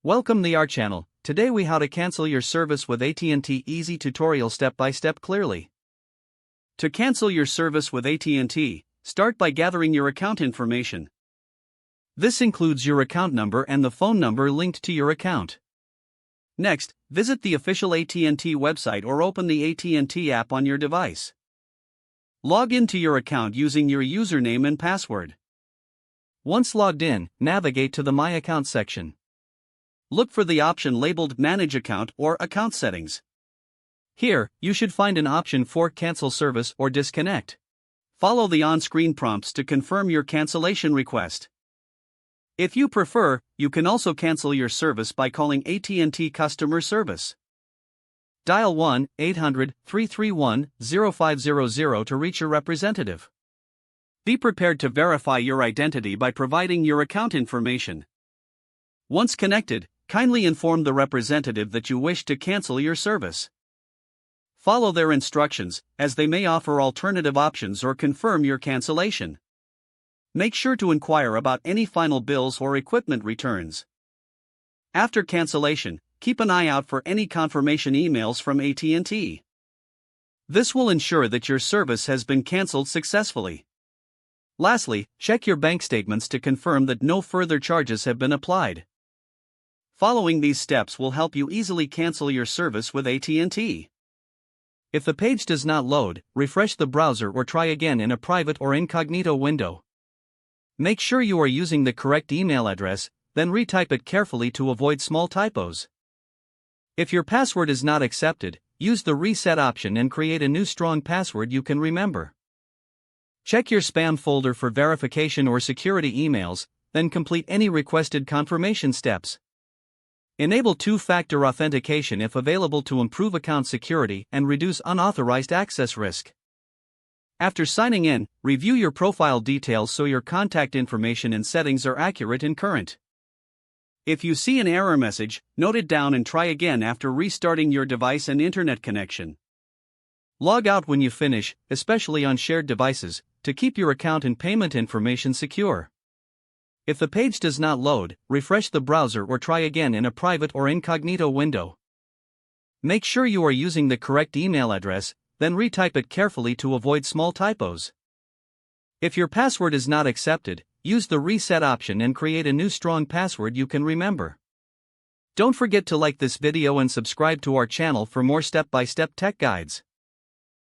Welcome to our channel. Today we how to cancel your service with AT&T easy tutorial step by step clearly. To cancel your service with AT&T, start by gathering your account information. This includes your account number and the phone number linked to your account. Next, visit the official AT&T website or open the AT&T app on your device. Log into your account using your username and password. Once logged in, navigate to the My Account section. Look for the option labeled Manage Account or Account Settings. Here, you should find an option for Cancel Service or Disconnect. Follow the on-screen prompts to confirm your cancellation request. If you prefer, you can also cancel your service by calling AT&T Customer Service. Dial 1-800-331-0500 to reach a representative. Be prepared to verify your identity by providing your account information. Once connected, kindly inform the representative that you wish to cancel your service. Follow their instructions, as they may offer alternative options or confirm your cancellation. Make sure to inquire about any final bills or equipment returns. After cancellation, keep an eye out for any confirmation emails from AT&T. This will ensure that your service has been canceled successfully. Lastly, check your bank statements to confirm that no further charges have been applied. Following these steps will help you easily cancel your service with AT&T. If the page does not load, refresh the browser or try again in a private or incognito window. Make sure you are using the correct email address, then retype it carefully to avoid small typos. If your password is not accepted, use the reset option and create a new strong password you can remember. Check your spam folder for verification or security emails, then complete any requested confirmation steps. Enable two-factor authentication if available to improve account security and reduce unauthorized access risk. After signing in, review your profile details so your contact information and settings are accurate and current. If you see an error message, note it down and try again after restarting your device and internet connection. Log out when you finish, especially on shared devices, to keep your account and payment information secure. If the page does not load, refresh the browser or try again in a private or incognito window. Make sure you are using the correct email address, then retype it carefully to avoid small typos. If your password is not accepted, use the reset option and create a new strong password you can remember. Don't forget to like this video and subscribe to our channel for more step-by-step tech guides.